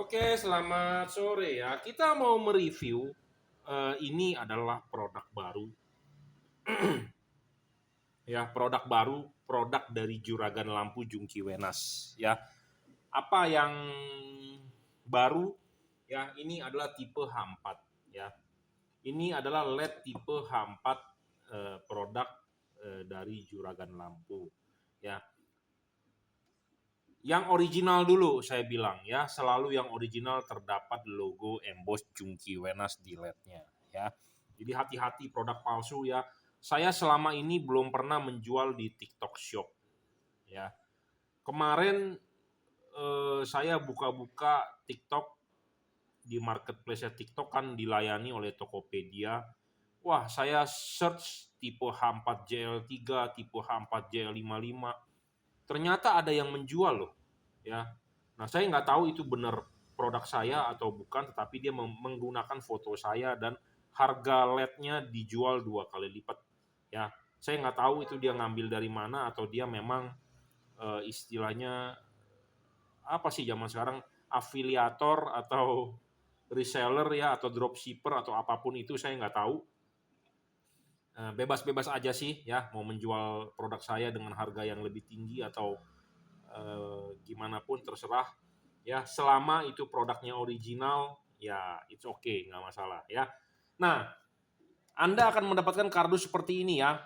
Oke, selamat sore ya. Kita mau mereview, ini adalah produk baru. Ya, produk baru, produk dari Juragan Lampu Jungki Wenas ya. Apa yang baru? Ya, ini adalah tipe H4 ya. Ini adalah LED tipe H4, produk dari Juragan Lampu ya. Yang original dulu saya bilang ya, selalu yang original terdapat logo emboss Jungki Wenas di LED-nya ya. Jadi hati-hati produk palsu ya. Saya selama ini belum pernah menjual di TikTok Shop ya. Kemarin saya buka-buka TikTok di marketplace TikTok kan dilayani oleh Tokopedia. Wah, saya search tipe H4JL3, tipe H4JL55. Ternyata ada yang menjual loh ya. Nah, saya nggak tahu itu benar produk saya atau bukan, tetapi dia menggunakan foto saya dan harga LED-nya dijual 2 kali lipat ya. Saya nggak tahu itu dia ngambil dari mana atau dia memang istilahnya apa sih zaman sekarang, afiliator atau reseller ya, atau dropshipper atau apapun itu, saya nggak tahu. Bebas-bebas aja sih ya, mau menjual produk saya dengan harga yang lebih tinggi atau gimana pun terserah ya, selama itu produknya original ya it's okay, nggak masalah ya. Nah, Anda akan mendapatkan kardus seperti ini ya.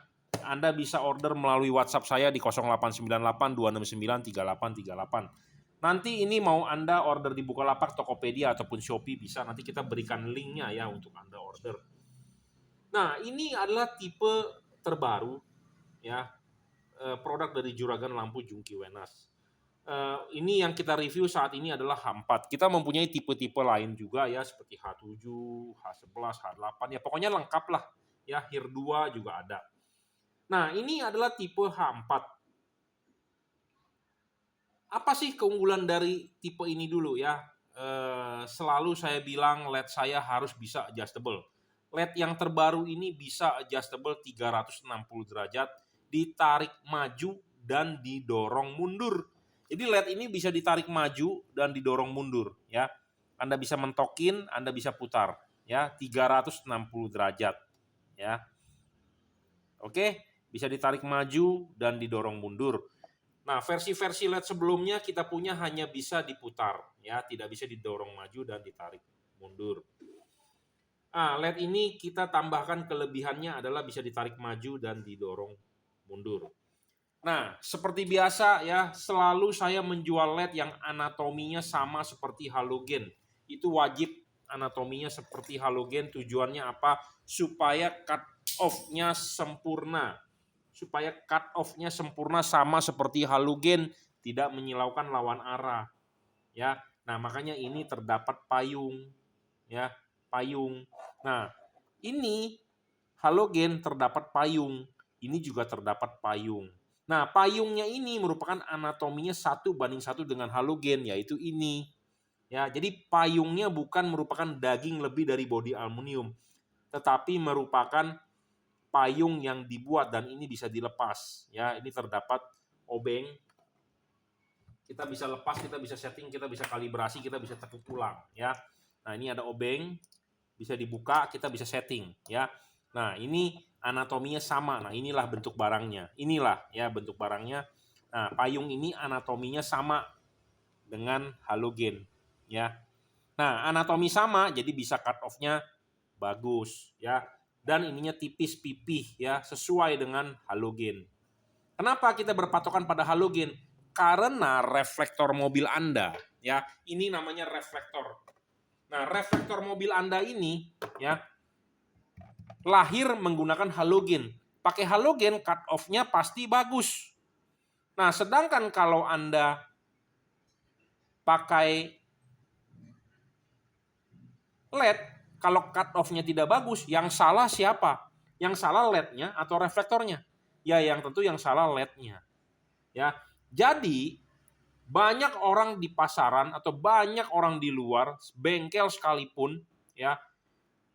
Anda bisa order melalui WhatsApp saya di 0898 269 3838. Nanti ini mau Anda order di Bukalapak, Tokopedia ataupun Shopee bisa, nanti kita berikan linknya ya untuk Anda order. Nah, ini adalah tipe terbaru ya, produk dari Juragan Lampu Jungki Wenas. Ini yang kita review saat ini adalah H4. Kita mempunyai tipe-tipe lain juga ya, seperti H7, H11, H8 ya, pokoknya lengkap lah ya. HIR2 juga ada. Nah, ini adalah tipe H4. Apa sih keunggulan dari tipe ini dulu ya? Selalu saya bilang LED saya harus bisa adjustable. LED yang terbaru ini bisa adjustable 360 derajat, ditarik maju dan didorong mundur. Jadi LED ini bisa ditarik maju dan didorong mundur ya. Anda bisa mentokin, Anda bisa putar ya, 360 derajat ya. Oke, bisa ditarik maju dan didorong mundur. Nah, versi-versi LED sebelumnya kita punya hanya bisa diputar ya, tidak bisa didorong maju dan ditarik mundur. LED ini kita tambahkan kelebihannya adalah bisa ditarik maju dan didorong mundur. Nah, seperti biasa ya, selalu saya menjual LED yang anatominya sama seperti halogen. Itu wajib anatominya seperti halogen. Tujuannya apa? Supaya cut off-nya sempurna. Supaya cut off-nya sempurna sama seperti halogen, tidak menyilaukan lawan arah. Ya. Nah, makanya ini terdapat payung ya, payung. Nah, ini halogen terdapat payung. Ini juga terdapat payung. Nah, payungnya ini merupakan anatominya 1:1 dengan halogen, yaitu ini. Ya, jadi payungnya bukan merupakan daging lebih dari bodi aluminium, tetapi merupakan payung yang dibuat dan ini bisa dilepas. Ya, ini terdapat obeng. Kita bisa lepas, kita bisa setting, kita bisa kalibrasi, kita bisa tekuk ulang. Ya, nah ini ada obeng, bisa dibuka, kita bisa setting. Ya, nah ini anatominya sama. Nah, inilah bentuk barangnya. Inilah ya bentuk barangnya. Nah, payung ini anatominya sama dengan halogen ya. Nah, anatomi sama jadi bisa cut off-nya bagus ya. Dan ininya tipis pipih ya, sesuai dengan halogen. Kenapa kita berpatokan pada halogen? Karena reflektor mobil Anda ya, ini namanya reflektor. Nah, reflektor mobil Anda ini ya lahir menggunakan halogen. Pakai halogen cut off-nya pasti bagus. Nah, sedangkan kalau Anda pakai LED, kalau cut off-nya tidak bagus, yang salah siapa? Yang salah LED-nya atau reflektornya? Ya, yang tentu yang salah LED-nya. Ya. Jadi, banyak orang di pasaran atau banyak orang di luar, bengkel sekalipun, ya,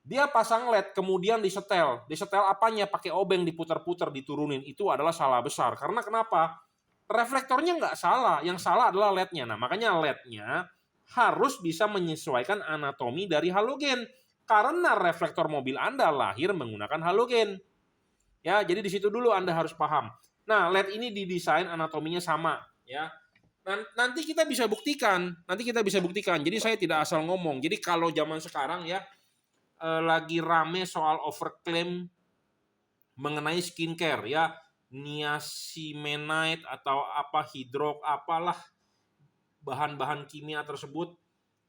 dia pasang LED kemudian disetel. Disetel apanya? Pakai obeng diputar-putar, diturunin. Itu adalah salah besar. Karena kenapa? Reflektornya nggak salah, yang salah adalah LED-nya. Nah, makanya LED-nya harus bisa menyesuaikan anatomi dari halogen. Karena reflektor mobil Anda lahir menggunakan halogen. Ya, jadi di situ dulu Anda harus paham. Nah, LED ini didesain anatominya sama, ya. Nanti kita bisa buktikan, Jadi saya tidak asal ngomong. Jadi kalau zaman sekarang ya lagi rame soal overclaim mengenai skincare ya, niacinamide atau apa hidrok apalah bahan-bahan kimia tersebut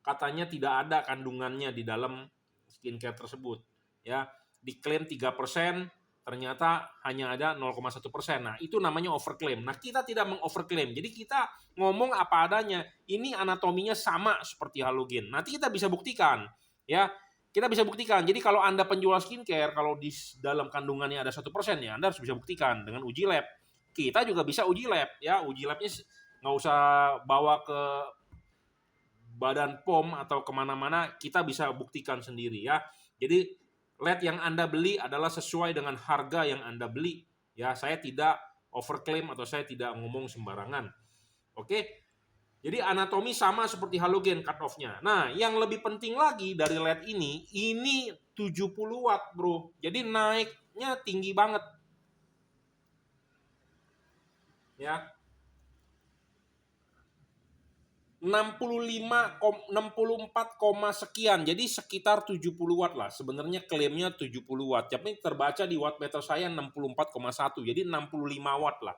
katanya tidak ada kandungannya di dalam skincare tersebut. Ya, diklaim 3%, ternyata hanya ada 0,1%. Nah, itu namanya overclaim. Nah, kita tidak mengoverclaim. Jadi kita ngomong apa adanya. Ini anatominya sama seperti halogen. Nanti kita bisa buktikan, ya. Kita bisa buktikan. Jadi kalau Anda penjual skincare, kalau di dalam kandungannya ada 1%, ya Anda harus bisa buktikan dengan uji lab. Kita juga bisa uji lab, ya. Uji labnya nggak usah bawa ke Badan POM atau kemana-mana, kita bisa buktikan sendiri ya. Jadi LED yang Anda beli adalah sesuai dengan harga yang Anda beli. Ya, saya tidak overclaim atau saya tidak ngomong sembarangan. Oke. Jadi anatomi sama seperti halogen cut off-nya. Nah, yang lebih penting lagi dari LED ini 70 watt, Bro. Jadi naiknya tinggi banget. Ya. 64, sekian, jadi sekitar 70 watt lah. Sebenarnya klaimnya 70 watt, tapi terbaca di wattmeter saya 64,1, jadi 65 watt lah.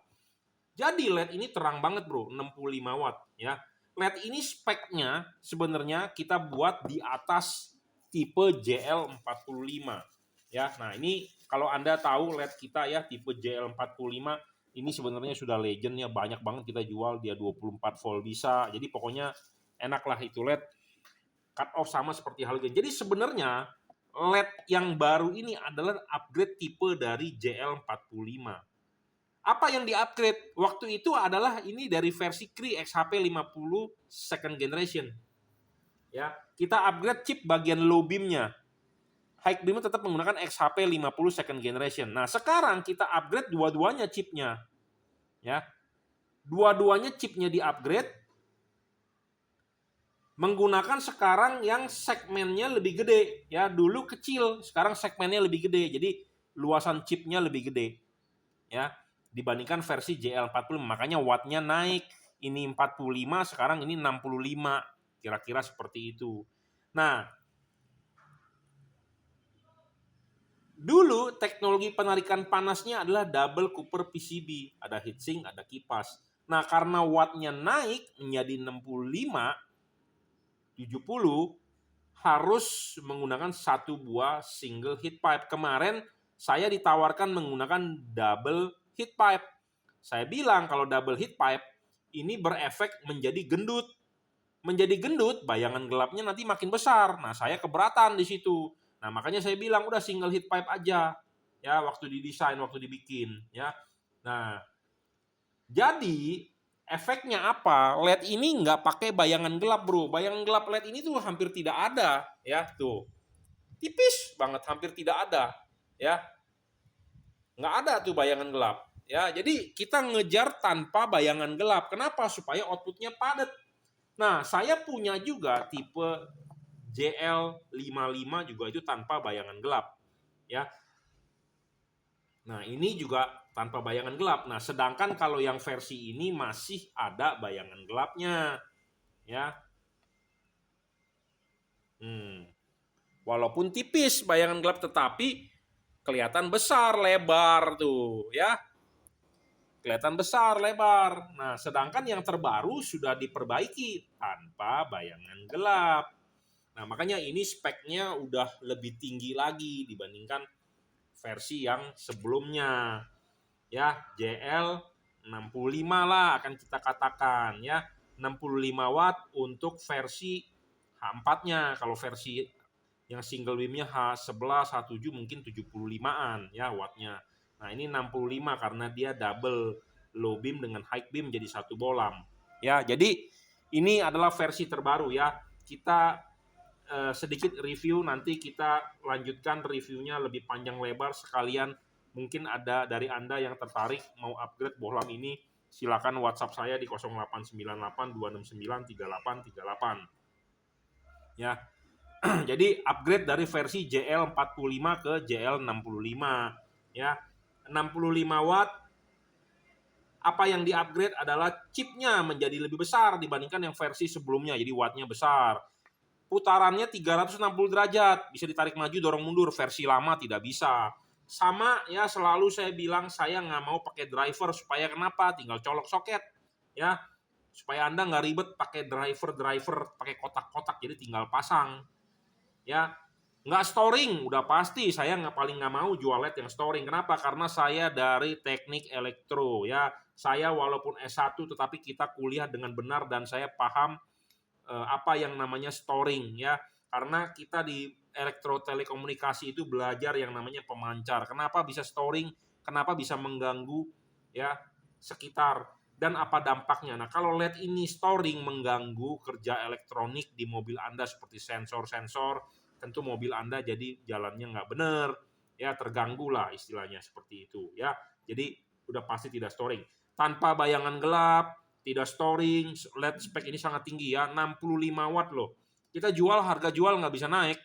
Jadi LED ini terang banget bro, 65 watt ya. LED ini speknya sebenarnya kita buat di atas tipe JL45 ya. Nah ini kalau Anda tahu LED kita ya tipe JL45 ini sebenarnya sudah legendnya, banyak banget kita jual, dia 24 volt bisa. Jadi pokoknya enak lah itu LED. Cut off sama seperti halogen. Jadi sebenarnya LED yang baru ini adalah upgrade tipe dari JL45. Apa yang di-upgrade? Waktu itu adalah ini dari versi Cree XHP50 second generation. Ya, kita upgrade chip bagian low beam-nya. High beam tetap menggunakan XHP50 second generation. Nah, sekarang kita upgrade dua-duanya chipnya. Ya. Dua-duanya chipnya di-upgrade menggunakan sekarang yang segmennya lebih gede. Ya, dulu kecil, sekarang segmennya lebih gede. Jadi luasan chipnya lebih gede. Ya, dibandingkan versi JL45. Makanya wattnya naik. Ini 45, sekarang ini 65. Kira-kira seperti itu. Nah, dulu teknologi penarikan panasnya adalah double cooper PCB, ada heatsink, ada kipas. Nah, karena wattnya naik menjadi 65, 70, harus menggunakan satu buah single heat pipe. Kemarin saya ditawarkan menggunakan double heat pipe. Saya bilang kalau double heat pipe ini berefek menjadi gendut. Menjadi gendut, bayangan gelapnya nanti makin besar. Nah, saya keberatan di situ. Nah, makanya saya bilang udah single heat pipe aja ya waktu didesain, waktu dibikin ya. Nah, jadi efeknya apa? LED ini nggak pakai bayangan gelap, bro. Bayangan gelap LED ini tuh hampir tidak ada ya, tuh. Tipis banget, hampir tidak ada ya. Nggak ada tuh bayangan gelap ya. Jadi kita ngejar tanpa bayangan gelap. Kenapa? Supaya outputnya padat. Nah, saya punya juga tipe JL55 juga itu tanpa bayangan gelap ya. Nah, ini juga tanpa bayangan gelap. Nah, sedangkan kalau yang versi ini masih ada bayangan gelapnya ya. Walaupun tipis bayangan gelap tetapi kelihatan besar lebar tuh ya. Kelihatan besar lebar. Nah, sedangkan yang terbaru sudah diperbaiki tanpa bayangan gelap. Nah, makanya ini speknya udah lebih tinggi lagi dibandingkan versi yang sebelumnya. Ya, JL65 lah akan kita katakan ya. 65 watt untuk versi H4-nya. Kalau versi yang single beam-nya H11, H7 mungkin 75-an ya wattnya. Nah, ini 65 karena dia double low beam dengan high beam jadi satu bolam. Ya, jadi ini adalah versi terbaru ya. Kita sedikit review, nanti kita lanjutkan reviewnya lebih panjang lebar sekalian. Mungkin ada dari Anda yang tertarik mau upgrade bohlam ini, silakan WhatsApp saya di 0898 269 3838. ya. Jadi upgrade dari versi JL45 ke JL65 ya. 65 watt. Apa yang di-upgrade adalah chipnya menjadi lebih besar dibandingkan yang versi sebelumnya. Jadi wattnya besar. Putarannya 360 derajat, bisa ditarik maju, dorong mundur. Versi lama tidak bisa. Sama ya, selalu saya bilang saya nggak mau pakai driver supaya kenapa? Tinggal colok soket ya. Supaya Anda nggak ribet pakai driver, pakai kotak-kotak, jadi tinggal pasang ya. Nggak storing, udah pasti saya paling nggak mau jual LED yang storing. Kenapa? Karena saya dari teknik elektro ya. Saya walaupun S1 tetapi kita kuliah dengan benar dan saya paham apa yang namanya storing ya. Karena kita di elektro telekomunikasi itu belajar yang namanya pemancar. Kenapa bisa storing? Kenapa bisa mengganggu ya sekitar dan apa dampaknya? Nah, kalau LED ini storing mengganggu kerja elektronik di mobil Anda seperti sensor-sensor, tentu mobil Anda jadi jalannya nggak benar, ya terganggu lah istilahnya seperti itu ya. Jadi udah pasti tidak storing. Tanpa bayangan gelap, tidak storing, LED spek ini sangat tinggi ya, 65 watt loh. Kita jual, harga jual nggak bisa naik.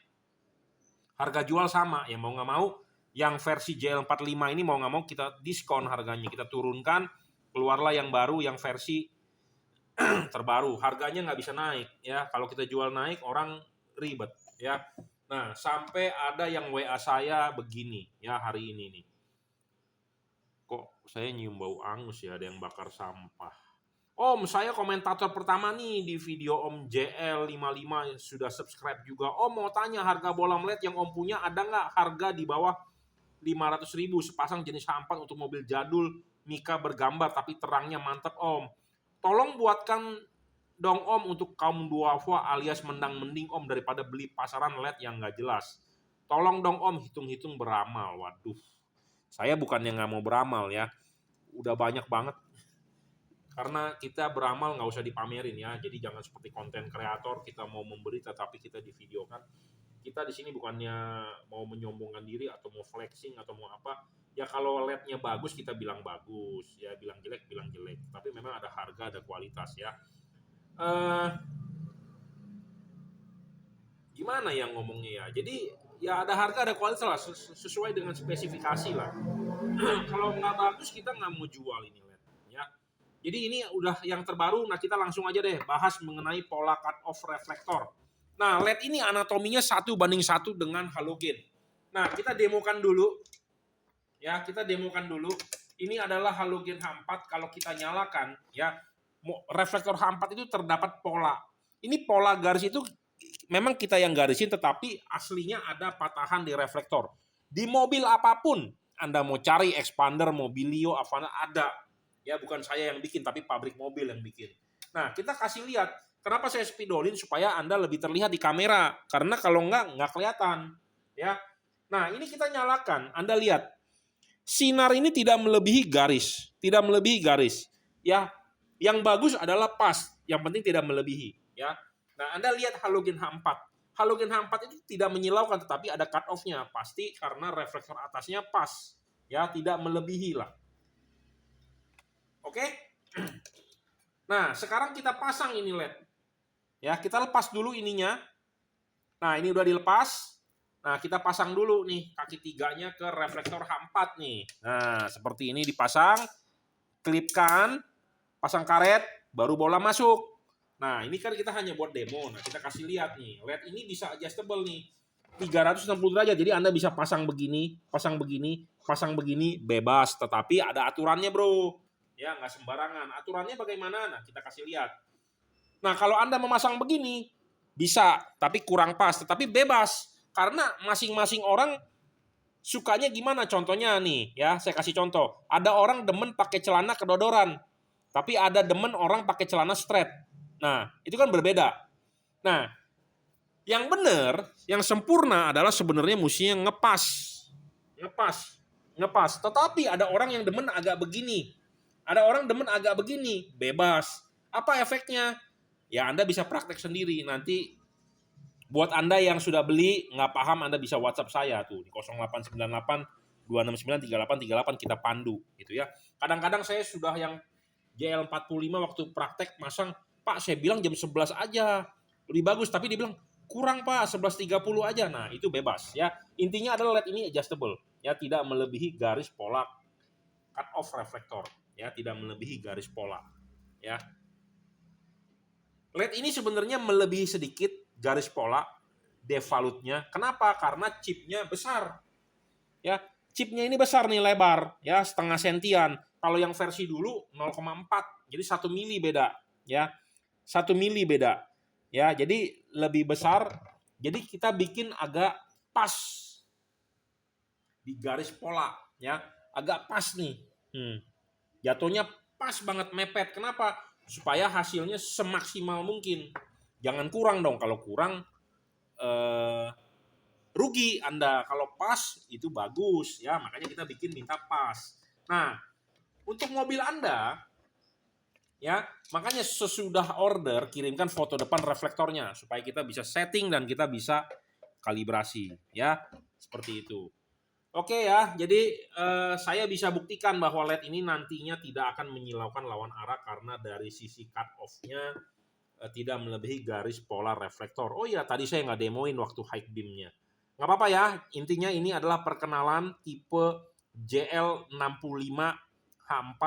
Harga jual sama, ya mau nggak mau, yang versi JL45 ini mau nggak mau kita diskon harganya, kita turunkan, keluarlah yang baru, yang versi terbaru. Harganya nggak bisa naik ya. Kalau kita jual naik, orang ribet ya. Nah, sampai ada yang WA saya begini ya hari ini nih. Kok saya nyium bau angus ya, ada yang bakar sampah. Om, saya komentator pertama nih di video Om JL55 sudah subscribe juga. Om mau tanya harga bola LED yang Om punya ada nggak harga di bawah 500.000 sepasang jenis hampat untuk mobil jadul Mika bergambar tapi terangnya mantap Om. Tolong buatkan dong Om untuk kaum duafa alias mendang-mending Om daripada beli pasaran LED yang nggak jelas. Tolong dong Om hitung-hitung beramal. Waduh, saya bukannya nggak mau beramal ya. Udah banyak banget. Karena kita beramal nggak usah dipamerin ya. Jadi jangan seperti konten kreator kita mau memberi tetapi kita divideokan. Kita di sini bukannya mau menyombongkan diri atau mau flexing atau mau apa. Ya kalau LED-nya bagus kita bilang bagus, ya bilang jelek bilang jelek. Tapi memang ada harga, ada kualitas ya. Gimana yang ngomongnya ya? Jadi ya ada harga, ada kualitas lah, sesuai dengan spesifikasi lah. Kalau nggak bagus kita nggak mau jual ini LED ya. Jadi ini udah yang terbaru, nah kita langsung aja deh bahas mengenai pola cut off reflektor. Nah, LED ini anatominya 1:1 dengan halogen. Nah, kita demokan dulu. Ya, kita demokan dulu. Ini adalah halogen H4 kalau kita nyalakan ya. Reflektor H4 itu terdapat pola. Ini pola garis itu memang kita yang garisin tetapi aslinya ada patahan di reflektor. Di mobil apapun, Anda mau cari expander, Mobilio, Avana ada. Ya bukan saya yang bikin tapi pabrik mobil yang bikin. Nah kita kasih lihat kenapa saya spidolin supaya Anda lebih terlihat di kamera karena kalau nggak kelihatan ya. Nah ini kita nyalakan, Anda lihat sinar ini tidak melebihi garis ya. Yang bagus adalah pas, yang penting tidak melebihi ya. Nah Anda lihat halogen H4. Halogen H4 itu tidak menyilaukan tetapi ada cut off-nya pasti karena reflektor atasnya pas ya, tidak melebihi lah. Oke. Nah, sekarang kita pasang ini LED. Ya, kita lepas dulu ininya. Nah, ini udah dilepas. Nah, kita pasang dulu nih kaki tiganya ke reflektor H4 nih. Nah, seperti ini dipasang, klipkan, pasang karet, baru bola masuk. Nah, ini kan kita hanya buat demo. Nah, kita kasih lihat nih. LED ini bisa adjustable nih. 360 derajat. Jadi Anda bisa pasang begini, bebas. Tetapi ada aturannya, bro. Ya nggak sembarangan. Aturannya bagaimana? Nah kita kasih lihat. Nah kalau Anda memasang begini bisa, tapi kurang pas, tetapi bebas karena masing-masing orang sukanya gimana. Contohnya nih ya, saya kasih contoh. Ada orang demen pakai celana kedodoran, tapi ada demen orang pakai celana straight. Nah itu kan berbeda. Nah yang benar, yang sempurna adalah sebenarnya mestinya ngepas. Tetapi ada orang yang demen agak begini. Ada orang demen agak begini, bebas. Apa efeknya? Ya Anda bisa praktek sendiri. Nanti buat Anda yang sudah beli, nggak paham Anda bisa WhatsApp saya tuh di 0898 269 3838 kita pandu gitu ya. Kadang-kadang saya sudah yang JL45 waktu praktek masang, Pak saya bilang jam 11 aja lebih bagus, tapi dia bilang kurang Pak 11.30 aja. Nah, itu bebas ya. Intinya adalah LED ini adjustable ya, tidak melebihi garis pola cut off reflektor ya, tidak melebihi garis pola ya. LED ini sebenarnya melebihi sedikit garis pola devalutnya. Kenapa? Karena chipnya besar. Ya, chipnya ini besar nih, lebar ya, setengah sentian. Kalau yang versi dulu 0,4, jadi 1 mili beda ya. 1 mili beda. Ya, jadi lebih besar. Jadi kita bikin agak pas di garis pola ya. Agak pas nih. Jatuhnya pas banget mepet. Kenapa? Supaya hasilnya semaksimal mungkin. Jangan kurang dong. Kalau kurang rugi Anda. Kalau pas itu bagus ya. Makanya kita bikin minta pas. Nah, untuk mobil Anda ya, makanya sesudah order kirimkan foto depan reflektornya supaya kita bisa setting dan kita bisa kalibrasi ya. Seperti itu. Oke ya, jadi saya bisa buktikan bahwa LED ini nantinya tidak akan menyilaukan lawan arah karena dari sisi cut off-nya tidak melebihi garis pola reflektor. Oh iya, tadi saya nggak demoin waktu high beam-nya. Nggak apa-apa ya, intinya ini adalah perkenalan tipe JL65H4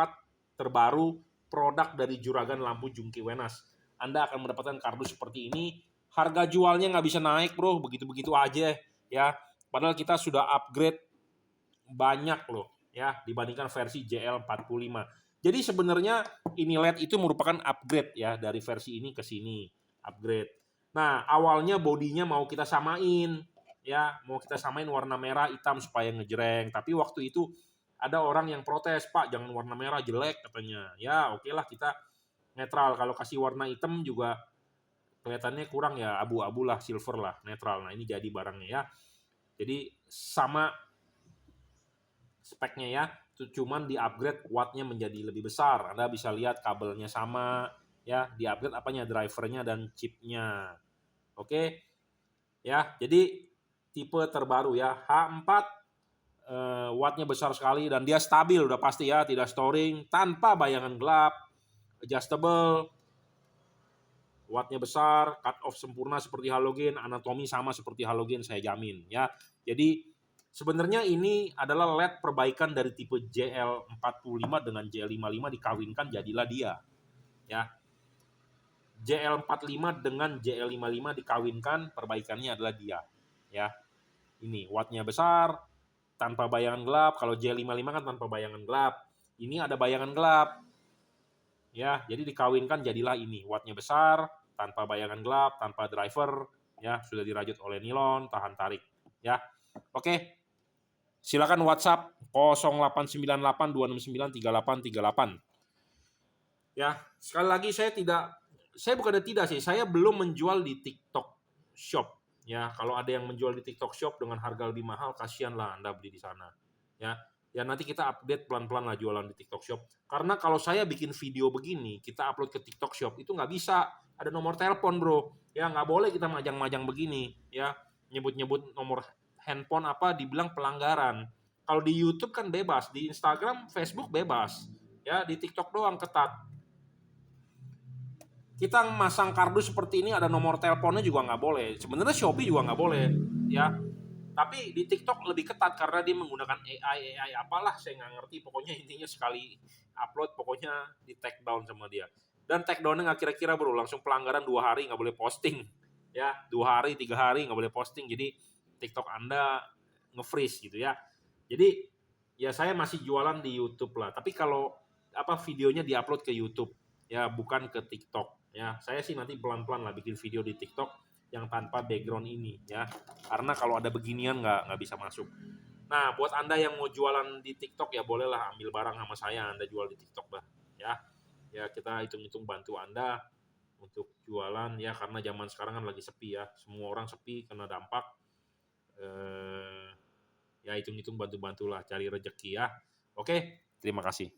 terbaru, produk dari juragan lampu Jungki Wenas. Anda akan mendapatkan kardus seperti ini. Harga jualnya nggak bisa naik bro, begitu-begitu aja ya. Padahal kita sudah upgrade banyak loh ya dibandingkan versi JL45. Jadi sebenarnya ini LED itu merupakan upgrade ya dari versi ini ke sini, upgrade. Nah, awalnya bodinya mau kita samain ya, mau kita samain warna merah hitam supaya ngejreng, tapi waktu itu ada orang yang protes, "Pak, jangan warna merah jelek," katanya. Ya, oke lah kita netral. Kalau kasih warna hitam juga kelihatannya kurang ya, abu-abu lah, silver lah, netral. Nah, ini jadi barangnya ya. Jadi sama speknya ya, cuman di upgrade wattnya menjadi lebih besar. Anda bisa lihat kabelnya sama ya, di upgrade apanya, drivernya dan chipnya. Oke ya, jadi tipe terbaru ya H4 wattnya besar sekali dan dia stabil udah pasti ya, tidak storing, tanpa bayangan gelap, adjustable, wattnya besar, cut off sempurna seperti halogen, anatomi sama seperti halogen saya jamin ya. Jadi sebenarnya ini adalah LED perbaikan dari tipe JL45 dengan JL55 dikawinkan jadilah dia. Ya. JL45 dengan JL55 dikawinkan, perbaikannya adalah dia. Ya. Ini wattnya besar, tanpa bayangan gelap. Kalau JL55 kan tanpa bayangan gelap. Ini ada bayangan gelap. Ya, jadi dikawinkan jadilah ini. Wattnya besar, tanpa bayangan gelap, tanpa driver, ya, sudah dirajut oleh nilon, tahan tarik. Ya. Oke. Silakan WhatsApp 0898 269 3838. Ya, sekali lagi saya bukan tidak sih, saya belum menjual di TikTok Shop. Ya, kalau ada yang menjual di TikTok Shop dengan harga lebih mahal, kasihanlah Anda beli di sana. Ya, nanti kita update pelan-pelan lah jualan di TikTok Shop. Karena kalau saya bikin video begini, kita upload ke TikTok Shop itu nggak bisa, ada nomor telepon bro. Ya nggak boleh kita majang-majang begini. Ya, nyebut-nyebut nomor handphone apa dibilang pelanggaran. Kalau di YouTube kan bebas, di Instagram, Facebook bebas. Ya, di TikTok doang ketat. Kita masang kardus seperti ini ada nomor teleponnya juga nggak boleh. Sebenarnya Shopee juga nggak boleh, ya. Tapi di TikTok lebih ketat karena dia menggunakan AI apalah saya nggak ngerti. Pokoknya intinya sekali upload pokoknya di take down sama dia. Dan take downnya nggak kira-kira bro, langsung pelanggaran 2 hari nggak boleh posting, ya 2 hari 3 hari nggak boleh posting. Jadi TikTok Anda nge-freeze gitu ya. Jadi ya saya masih jualan di YouTube lah. Tapi kalau videonya diupload ke YouTube ya bukan ke TikTok. Ya, saya sih nanti pelan-pelan lah bikin video di TikTok yang tanpa background ini ya. Karena kalau ada beginian nggak bisa masuk. Nah, buat Anda yang mau jualan di TikTok ya bolehlah ambil barang sama saya, Anda jual di TikTok lah ya. Ya, kita hitung-hitung bantu Anda untuk jualan ya karena zaman sekarang kan lagi sepi ya. Semua orang sepi kena dampak. Ya hitung-hitung bantu-bantulah cari rezeki ya. Oke, terima kasih.